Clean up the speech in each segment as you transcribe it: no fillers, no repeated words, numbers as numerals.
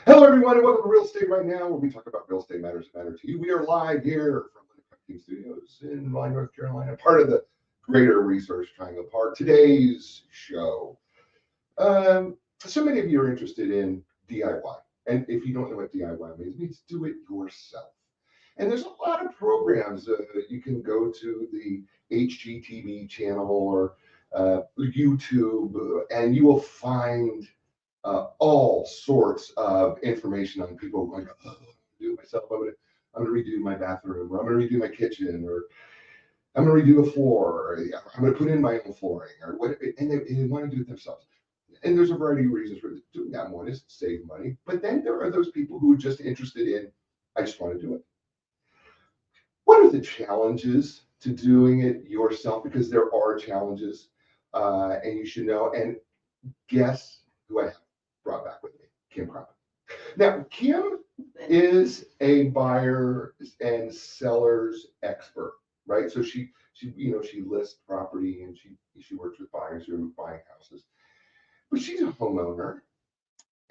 Hello, everyone, and welcome to Real Estate Right Now, where we talk about real estate matters that matter to you. We are live here from the Crump Studios in Raleigh, North Carolina, part of the Greater Research Triangle Park. Today's show. So many of you are interested in DIY, and if you don't know what DIY means, it means do it yourself. And there's a lot of programs. You can go to the HGTV channel or YouTube, and you will find all sorts of information on people going, oh, I'm gonna do it myself. I'm gonna redo my bathroom, or I'm gonna redo my kitchen, or I'm gonna redo a floor, or I'm gonna put in my own flooring, or what, and they want to do it themselves. And there's a variety of reasons for doing that. One is save money, but then there are those people who are just interested in, I just want to do it. What are the challenges to doing it yourself? Because there are challenges, and you should know. And guess who I have brought back with me? Kim Crump. Now, Kim is a buyer and seller's expert, right? So she lists property and she works with buyers who are buying houses. But she's a homeowner,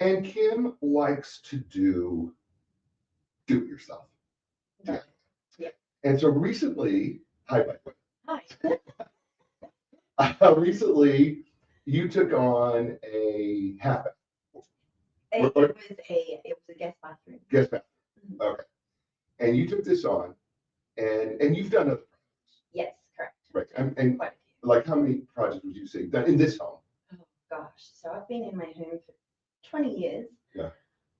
and Kim likes to do it yourself. Yeah. Yeah. And so recently, hi, by the way. Hi. Recently, you took on a habit. It was a guest bathroom. Guest bathroom. Mm-hmm. Okay. And you took this on, and you've done other projects. Yes, correct. Right. And like, how many projects would you say done in this home? Oh gosh. So I've been in my home for 20 years. Yeah.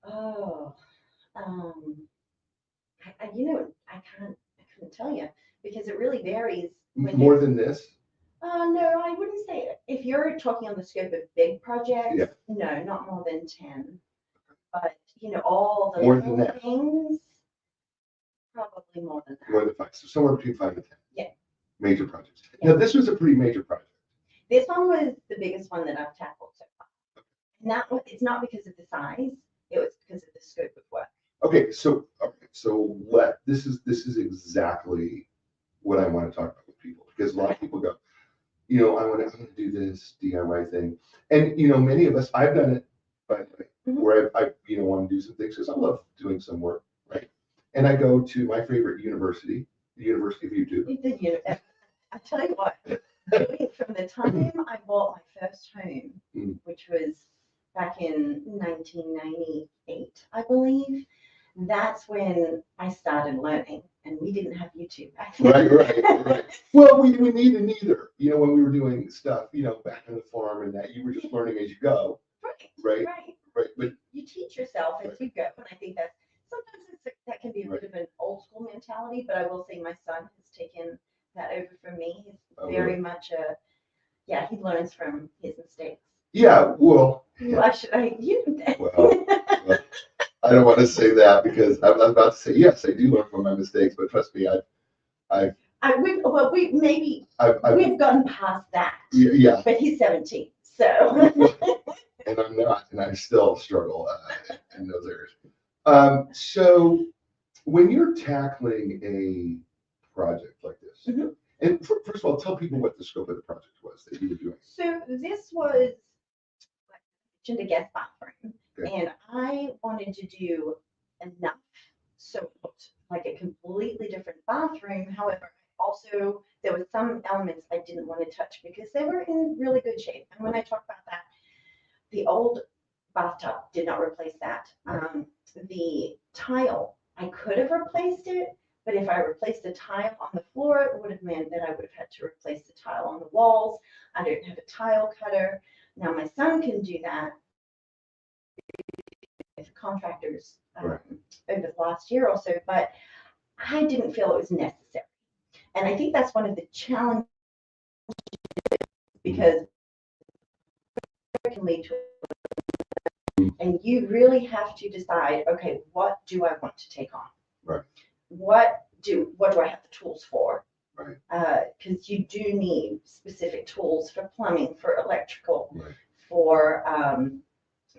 Oh. I couldn't tell you because it really varies. More than this? No, I wouldn't say it. If you're talking on the scope of big projects, yeah. No, not more than 10. But all the more little than that. Things, probably more than that. More than 5. So somewhere between 5 and 10. Yeah. Major projects. Yeah. Now this was a pretty major project. This one was the biggest one that I've tackled so far. And it's not because of the size, it was because of the scope of work. Okay, so this is exactly what I want to talk about with people, because a lot of people go, I want to do this DIY thing, and many of us, I've done it, by the way, mm-hmm. where I want to do some things because I love doing some work, right? And I go to my favorite university, the University of YouTube. I tell you what, from the time I bought my first home, which was back in 1998, I believe. That's when I started learning, and we didn't have YouTube back then. Right. Well, we neither. When we were doing stuff, back on the farm, and that you were just learning as you go. Right. But you teach yourself as you go, and I think that sometimes that can be a bit of an old school mentality. But I will say my son has taken that over from me. He's very much he learns from his mistakes. Yeah. Well. Why should I use that? Well, I don't want to say that because I'm about to say yes, I do learn from my mistakes, but trust me, we've gotten past that. Yeah. But he's 17, so. And I'm not, and I still struggle in those areas. So when you're tackling a project like this, mm-hmm. and first of all, tell people what the scope of the project was that you were doing. So this was a guest bathroom. Okay. And I wanted to do enough so it looked like a completely different bathroom. However, also there were some elements I didn't want to touch because they were in really good shape. And when I talk about that, the old bathtub did not replace that. The tile, I could have replaced it, but if I replaced the tile on the floor, it would have meant that I would have had to replace the tile on the walls. I don't have a tile cutter. Now my son can do that. Contractors over the last year or so, but I didn't feel it was necessary. And I think that's one of the challenges because it can lead to, and you really have to decide, okay, what do I want to take on? Right. What do I have the tools for? Right. Because you do need specific tools for plumbing, for electrical, right. for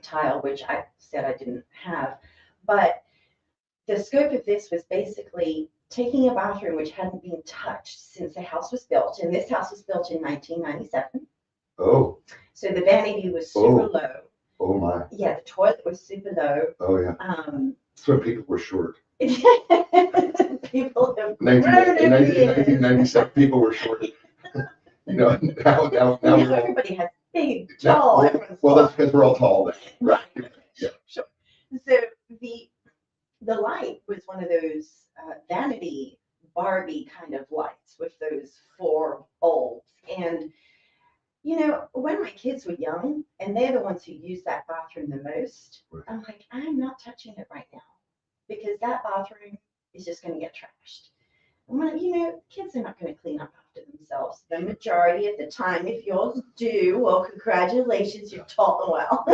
tile, which I said I didn't have. But the scope of this was basically taking a bathroom which hadn't been touched since the house was built, and this house was built in 1997. Oh. So the vanity was super low. Oh my. Yeah, the toilet was super low. Oh, yeah. That's when people were short. People have In grown over the years. 1997, people were short. Now Now we're all, everybody has big, tall. everyone's well, tall. that's because we're all tall then. Right. Yeah. Sure. So the light was one of those vanity Barbie kind of lights with those 4 bulbs. And when my kids were young, and they're the ones who use that bathroom the most, Right. I'm like, I'm not touching it right now because that bathroom is just going to get trashed. I'm like, kids are not going to clean up after themselves the majority of the time. If yours do, well, congratulations, you've taught them well.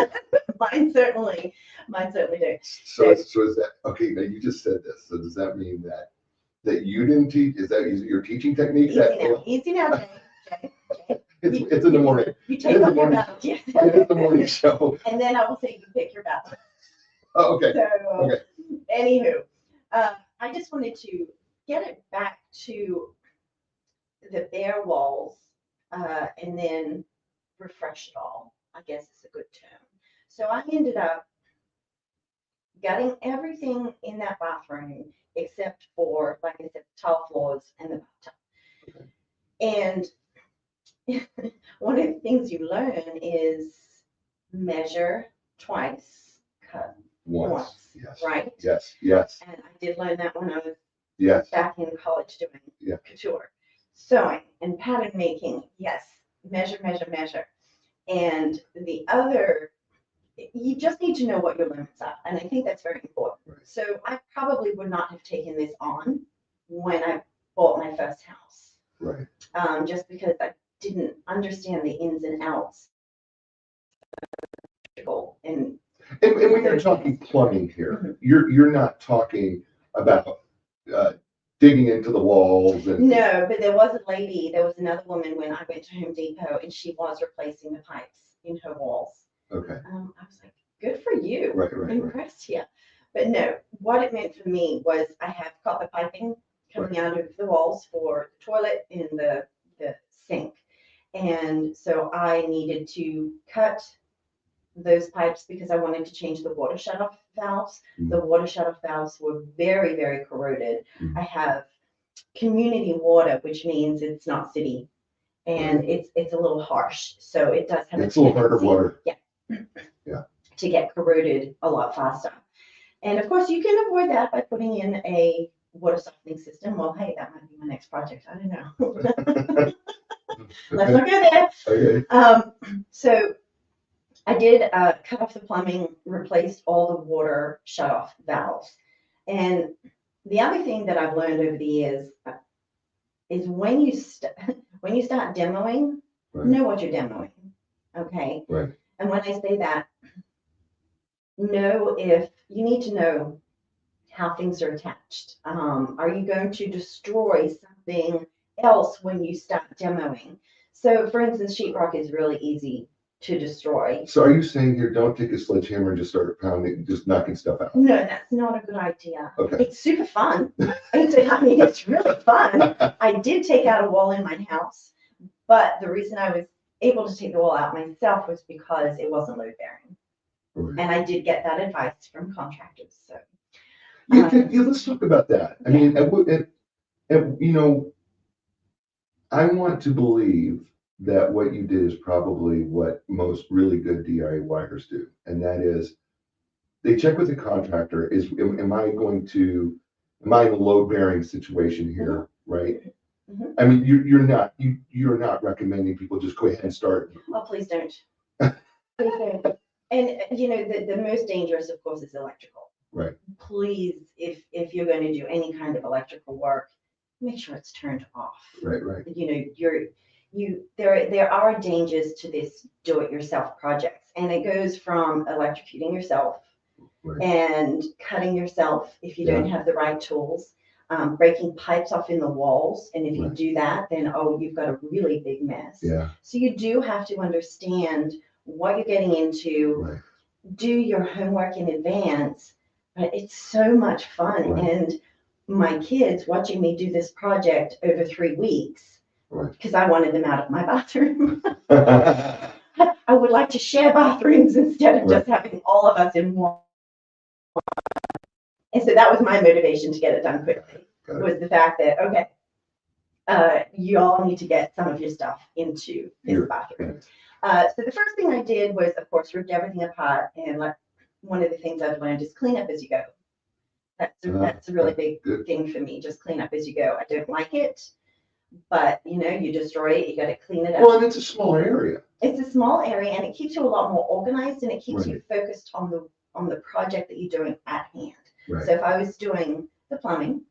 Mine certainly do. So is that, okay, now you just said this, so does that mean that you didn't teach, is your teaching technique? Easy now, Jay. It's in the morning. You take up your battles, yes. It is the morning show. And then I will say you pick your battles. Oh, okay. So, Okay. Anywho, I just wanted to get it back to the bare walls and then refresh it all, I guess is a good term. So I ended up gutting everything in that bathroom except for, like I said, tile floors and the bathtub. And one of the things you learn is measure twice, cut once. Yes. Right? Yes. And I did learn that when I was back in college doing couture. Sewing and pattern making, yes. Measure. And the other, you just need to know what your limits are. And I think that's very important. Right. So I probably would not have taken this on when I bought my first house. Right. Just because I didn't understand the ins and outs. And when you're talking plumbing here, Mm-hmm. you're not talking about digging into the walls and No, but there was another woman when I went to Home Depot and she was replacing the pipes in her walls. Okay. I was like, good for you. Right. Impressed here. But no, what it meant for me was I have copper piping coming out of the walls for the toilet and the sink. And so I needed to cut those pipes because I wanted to change the water shutoff valves. Mm. The water shutoff valves were very, very corroded. Mm. I have community water, which means it's not city, and it's a little harsh. So it does have it's a little harder water. Yeah. To get corroded a lot faster. And of course, you can avoid that by putting in a water softening system. Well, hey, that might be my next project. I don't know. Let's not go there. Okay. So I did cut off the plumbing, replaced all the water shutoff valves. And the other thing that I've learned over the years is when you start demoing, know what you're demoing. Okay. Right. And when I say that, you need to know how things are attached. Are you going to destroy something else when you start demoing? So, for instance, sheetrock is really easy to destroy. So are you saying here, don't take a sledgehammer and just start pounding, just knocking stuff out? No, that's not a good idea. Okay. It's super fun. It's really fun. I did take out a wall in my house, but the reason I was able to take the wall out myself was because it wasn't load bearing. Right. And I did get that advice from contractors. So let's talk about that. I mean, I want to believe that what you did is probably what most really good DIYers do. And that is they check with the contractor, am I in a load bearing situation here, right? Mm-hmm. I mean, you're not recommending people just go ahead and start. Oh, please don't. Please don't. And the most dangerous, of course, is electrical. Right. Please, if you're going to do any kind of electrical work, make sure it's turned off. Right. There are dangers to this do-it-yourself projects, and it goes from electrocuting yourself and cutting yourself if you don't have the right tools, breaking pipes off in the walls, and if you do that, then you've got a really big mess. Yeah. So you do have to understand what you're getting into, do your homework in advance, but it's so much fun. And my kids watching me do this project over 3 weeks, because I wanted them out of my bathroom. I I would like to share bathrooms instead of just having all of us in one. And so that was my motivation to get it done quickly, was the fact that, okay, you all need to get some of your stuff into this bathroom. So the first thing I did was, of course, ripped everything apart. And like one of the things I've learned is clean up as you go. That's a really big thing for me, just clean up as you go. I don't like it, but you destroy it, you got to clean it up. Well, and it's a small area. It's a small area, and it keeps you a lot more organized, and it keeps you focused on the project that you're doing at hand. Right. So if I was doing the plumbing,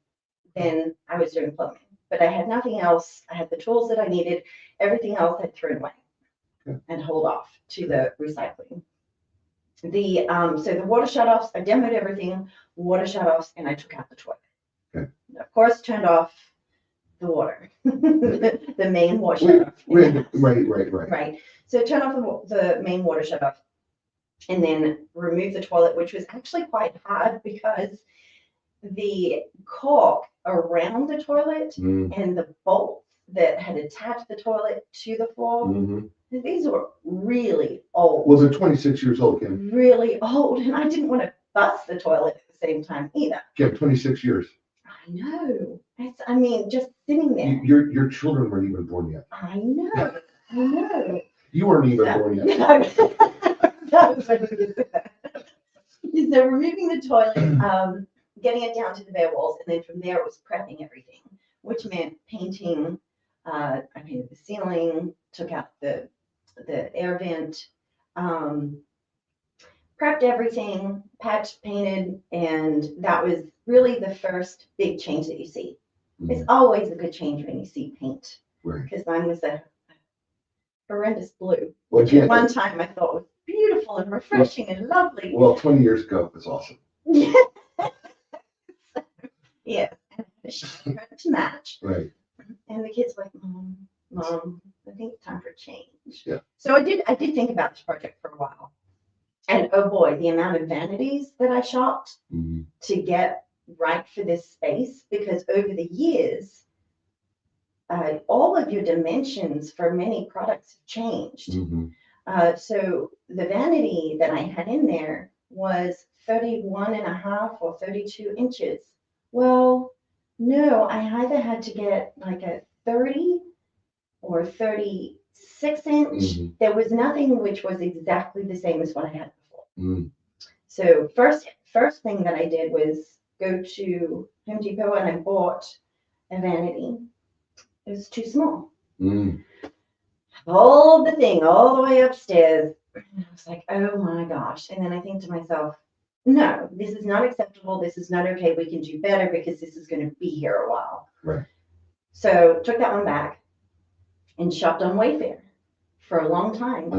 then I was doing plumbing, but I had nothing else. I had the tools that I needed. Everything else I'd thrown away and hold off to the recycling. So the water shutoffs, I demoed everything, water shutoffs, and I took out the toilet. Okay. Of course, turned off the water, the main water shutoff. Right. So turn off the main water shutoff, and then remove the toilet, which was actually quite hard because the caulk around the toilet and the bolts that had attached the toilet to the floor, these were really old. Well, they're 26 years old, Kim. Really old, and I didn't want to bust the toilet at the same time either. Kim, 26 years. I know. I mean, just sitting there. Your children weren't even born yet. I know. You weren't even born yet. No. That was what it is. So removing the toilet, getting it down to the bare walls, and then from there it was prepping everything, which meant painting. I painted the ceiling, took out the air vent, prepped everything, patched, painted, and that was really the first big change that you see. It's always a good change when you see paint, because mine was a horrendous blue, which at one time I thought was beautiful and refreshing and lovely. Well, 20 years ago, it was awesome. Yeah, and I had a to match. Right. And the kids were like, Mom, I think it's time for change. Yeah. So I did think about this project for a while. And oh boy, the amount of vanities that I shopped to get right for this space, because over the years, all of your dimensions for many products have changed. So the vanity that I had in there was 31 and a half or 32 inches. Well, no, I either had to get like a 30 or 36 inch. There was nothing which was exactly the same as what I had before. So first thing that I did was go to Home Depot and I bought a vanity. It was too small. Hold the thing all the way upstairs. And I was like, oh my gosh. And then I think to myself, no, this is not acceptable. This is not okay. We can do better because this is going to be here a while. Right. So took that one back and shopped on Wayfair for a long time.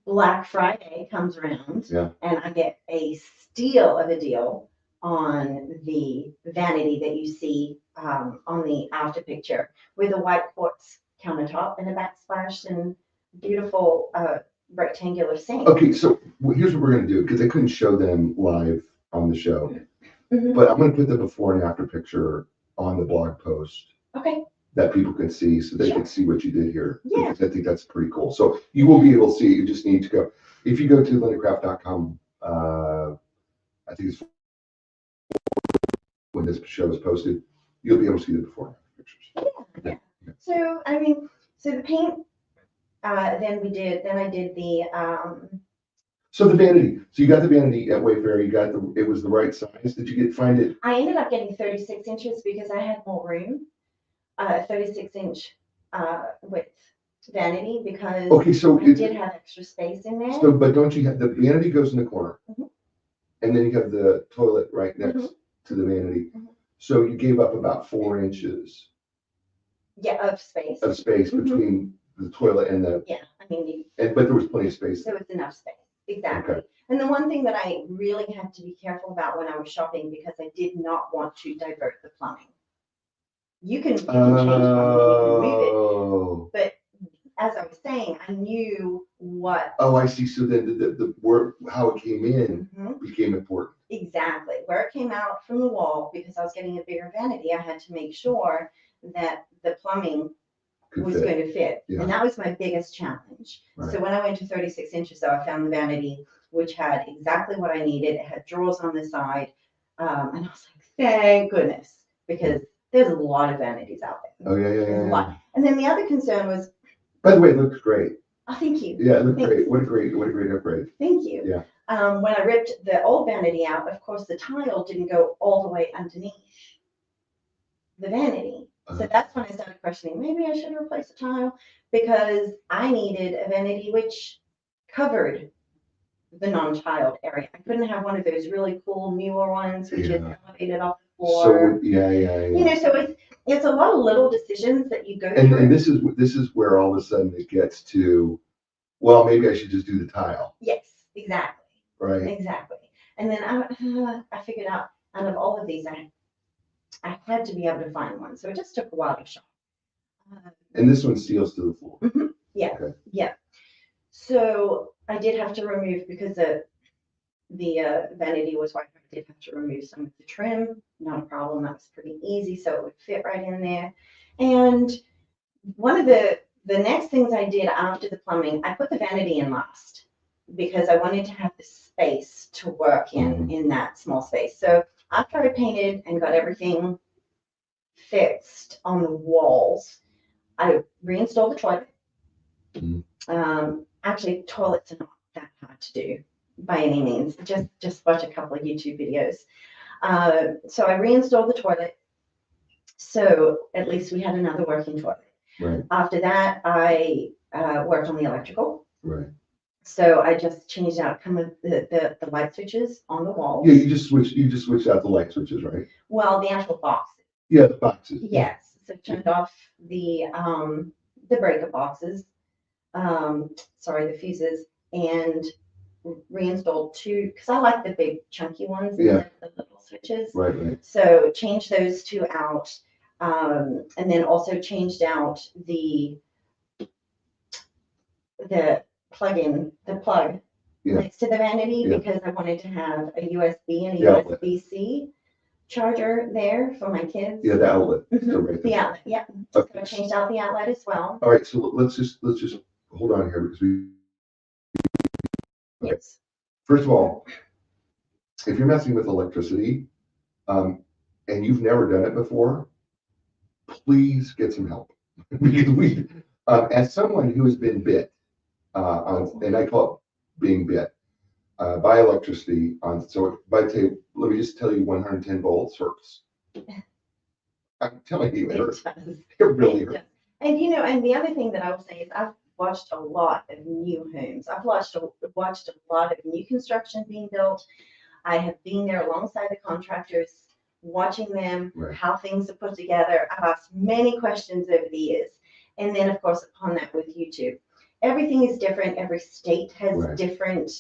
Black Friday comes around and I get a steal of a deal on the vanity that you see on the after picture with a white quartz countertop and a backsplash and beautiful rectangular sink. Okay, so here's what we're going to do, because I couldn't show them live on the show, but I'm going to put the before and after picture on the blog post. Okay. That people can see, so they can see what you did here. Yeah. Because I think that's pretty cool. So you will be able to see it. You just need to go. If you go to linacraft.com, I think it's when this show is posted, you'll be able to see the before and after pictures. Yeah. So I mean, so the paint. Then I did the. So the vanity. So you got the vanity at Wayfair. You got it was the right size. Did you find it? I ended up getting 36 inches because I had more room. 36-inch width vanity because I did have extra space in there. So, but don't you have the vanity goes in the corner, and then you have the toilet right next to the vanity. So you gave up about 4 inches. Yeah, of space. Between the toilet and the. Yeah, I mean. But there was plenty of space. There was enough space, exactly. Okay. And the one thing that I really had to be careful about when I was shopping, because I did not want to divert the plumbing. You can change plumbing, you can move it, but as I was saying, I knew what. Oh, I see. So then the work, how it came in, became important. Exactly, where it came out from the wall, because I was getting a bigger vanity, I had to make sure that the plumbing was going to fit. Yeah. And that was my biggest challenge. Right. So when I went to 36 inches, though, I found the vanity, which had exactly what I needed. It had drawers on the side. And I was like, thank goodness, because there's a lot of vanities out there. Oh, yeah. There's a lot. And then the other concern was, by the way, it looks great. oh, thank you. Yeah, it looked Thanks. great. What a great upgrade. Thank you. Yeah. When I ripped the old vanity out, of course, the tile didn't go all the way underneath the vanity. So that's when I started questioning, maybe I should replace the tile, because I needed a vanity which covered the non-tiled area. I couldn't have one of those really cool newer ones which is elevated off the floor. So yeah. You know, so it's a lot of little decisions that you go And through. and this is where all of a sudden it gets to, well, maybe I should just do the tile. Yes, exactly. Right. Exactly. And then I figured out of all of these, I had to be able to find one. So it just took a while to shop. And this one seals to the floor. Mm-hmm. Yeah. Okay. Yeah. So I did have to remove, because the vanity was white, I did have to remove some of the trim. Not a problem. That was pretty easy. So it would fit right in there. And one of the next things I did after the plumbing, I put the vanity in last, because I wanted to have the space to work in that small space. So after I painted and got everything fixed on the walls, I reinstalled the toilet. Actually, toilets are not that hard to do by any means. Just watch a couple of YouTube videos. So I reinstalled the toilet. So at least we had another working toilet. Right. After that, I worked on the electrical. Right. So I just changed out some of the light switches on the walls. Yeah, you just switched out the light switches, right? Well, the actual boxes. Yeah, the boxes. Yes. So turned off the breaker boxes. The fuses, and reinstalled two, because I like the big chunky ones instead of the little switches. Right. So changed those two out, and then also changed out the plug next to the vanity, because I wanted to have a USB and a USB-C charger there for my kids. Yeah, the outlet. The outlet, yeah. Okay. So I changed out the outlet as well. All right, so let's just hold on here, because we. Okay. Yes. First of all, if you're messing with electricity, and you've never done it before, please get some help. Because as someone who has been bit, and I call it being bit, by electricity let me just tell you, 110 volts hurts. I'm telling you, it hurts. It really hurts. And and the other thing that I will say is I've watched a lot of new homes. I've watched a lot of new construction being built. I have been there alongside the contractors, watching them, how things are put together. I've asked many questions over the years. And then, of course, upon that with YouTube. Everything is different. Every state has different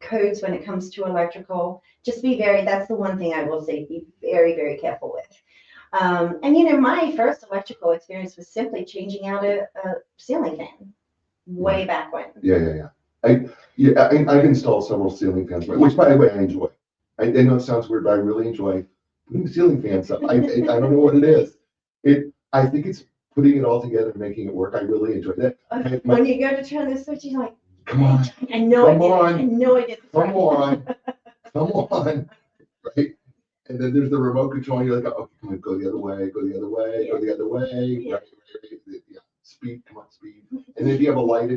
codes when it comes to electrical. Just that's the one thing I will say, be very, very careful with. And my first electrical experience was simply changing out a ceiling fan way back when. Yeah. I've installed several ceiling fans, which, by the way, I enjoy. I know it sounds weird, but I really enjoy putting ceiling fans up. I don't know what it is. I think it's putting it all together and making it work. I really enjoy that. When you go to turn the switch, you're like, come on. I know I did. Come on. Right? And then there's the remote control, and you're like, okay, come on, go the other way, go the other way. Yeah. Right. Yeah. Speed, come on, speed. And then if you have a light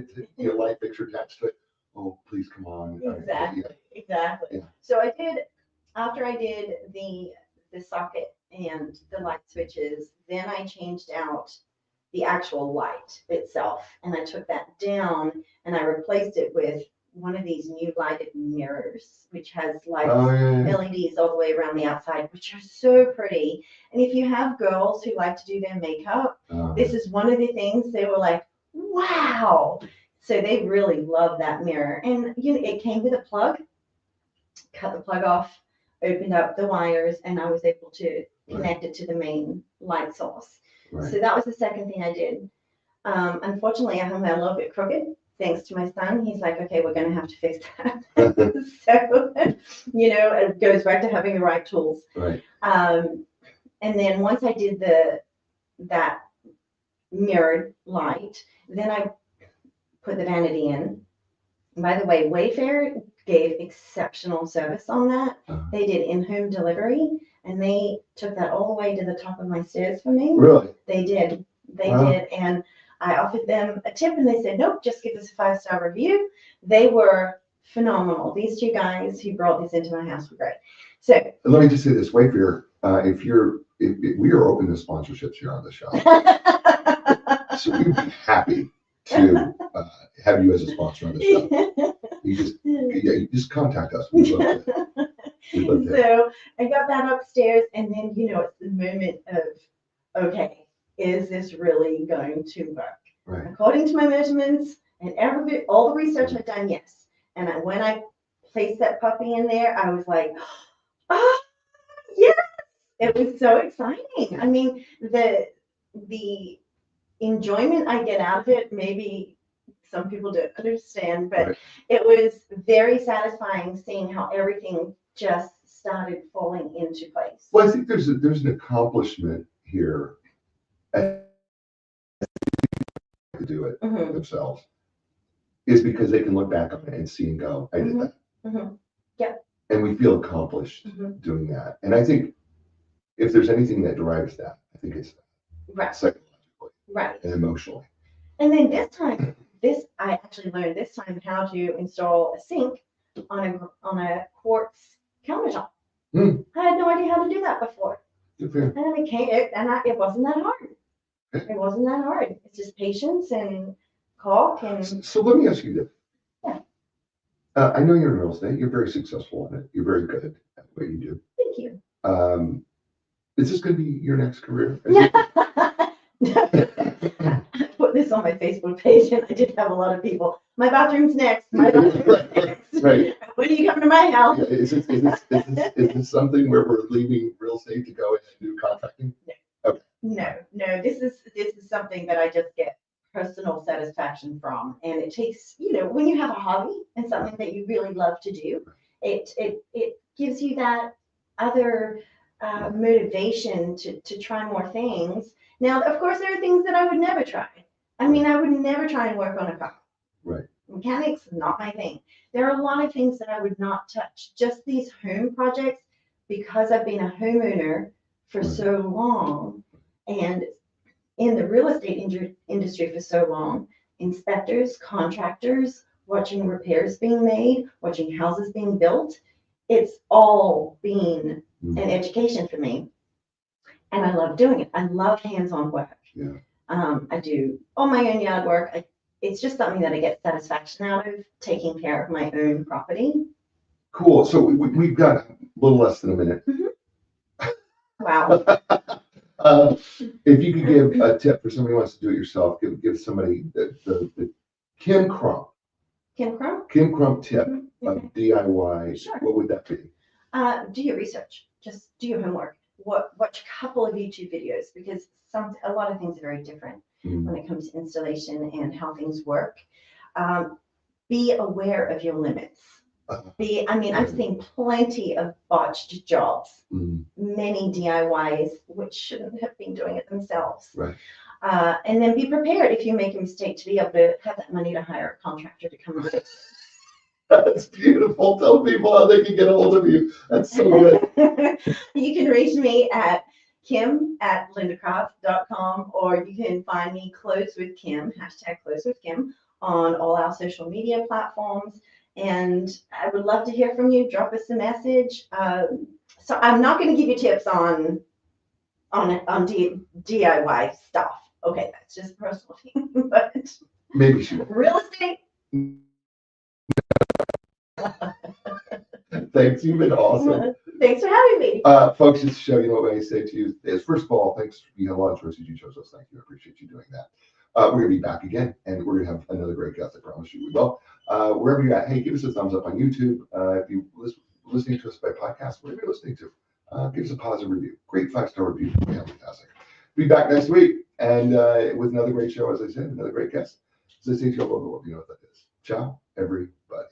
fixture attached to it, oh, please, come on. Exactly. Yeah. So after I did the socket and the light switches, then I changed out the actual light itself, and I took that down and I replaced it with one of these new lighted mirrors, which has LEDs all the way around the outside, which are so pretty. And if you have girls who like to do their makeup, this is one of the things they were like, wow. So they really love that mirror. And it came with a plug, cut the plug off, opened up the wires, and I was able to connect it to the main light source. So that was the second thing I did. Unfortunately, I hung that a little bit crooked. Thanks to my son, he's like, okay, we're going to have to fix that. So, it goes back to having the right tools. Right. And then once I did that mirrored light. Then I put the vanity in. And by the way, Wayfair gave exceptional service on that. They did in-home delivery, and they took that all the way to the top of my stairs for me. Really? They did. They Wow. did. And I offered them a tip, and they said, nope, just give us a 5-star review. They were phenomenal. These two guys who brought this into my house were great. So let me just say this, Wayfair, if we are open to sponsorships here on the show, so we'd be happy to have you as a sponsor on the show. You just contact us. We'd love to. So I got that upstairs, and then it's the moment of, okay, is this really going to work? Right. According to my measurements and all the research I've done, yes. And when I placed that puppy in there, I was like, oh, yes! It was so exciting. I mean, the enjoyment I get out of it, maybe some people don't understand, but Right. It was very satisfying seeing how everything just started falling into place. Well, I think there's an accomplishment here to do it themselves, is because they can look back on it and see and go, I did that. Yeah. And we feel accomplished doing that. And I think if there's anything that drives that, I think it's Right. psychologically Right. and emotionally. And then I actually learned this time how to install a sink on a quartz countertop. I had no idea how to do that before. Good for you. And it wasn't that hard. It wasn't that hard. It's just patience and caulk and. So let me ask you this. Yeah. I know you're in real estate. You're very successful in it. You're very good at what you do. Thank you. Is this going to be your next career? I put this on my Facebook page, and I did have a lot of people. My bathroom's next. My bathroom's next. Right. When are you coming to my house? Yeah, is this something where we're leaving real estate to go and do contracting? No. This is something that I just get personal satisfaction from, and it takes when you have a hobby and something that you really love to do, it gives you that other motivation to try more things. Now, of course, there are things that I would never try. I mean, I would never try and work on a car. Right. Mechanics, not my thing. There are a lot of things that I would not touch. Just these home projects, because I've been a homeowner for so long and in the real estate industry for so long, inspectors, contractors, watching repairs being made, watching houses being built, it's all been an education for me. And I love doing it. I love hands-on work. Yeah. I do all my own yard work. It's just something that I get satisfaction out of, taking care of my own property. Cool. So we've got a little less than a minute. Wow. If you could give a tip for somebody who wants to do it yourself, give somebody the Kim Crump. Kim Crump? Kim Crump tip of DIY. Sure. What would that be? Do your research. Just do your homework. Watch a couple of YouTube videos, because a lot of things are very different when it comes to installation and how things work. Be aware of your limits. I've seen plenty of botched jobs, many DIYs, which shouldn't have been doing it themselves. Right. And then be prepared if you make a mistake to be able to have that money to hire a contractor to come and do it. That's beautiful. Tell people how they can get a hold of you. That's so good. You can reach me at kim@lindacraft.com, or you can find me Close with Kim, #Close with Kim, on all our social media platforms. And I would love to hear from you. Drop us a message. So I'm not going to give you tips on DIY stuff. Okay, that's just a personal thing. But maybe she will. Real estate. Thanks, you've been awesome. Thanks for having me. Folks, just to show you what I say to you is, first of all, thanks. You had a lot of choices. You chose us. Thank you. I appreciate you doing that. We're going to be back again, and we're going to have another great guest. I promise you we will. Wherever you're at, hey, give us a thumbs up on YouTube. If you're listening to us by podcast, whatever you're listening to, give us a positive review. Great 5-star review. Yeah, fantastic. Be back next week, and with another great show, as I said, another great guest. As I say to you all over the world, you know what that is. Ciao, everybody.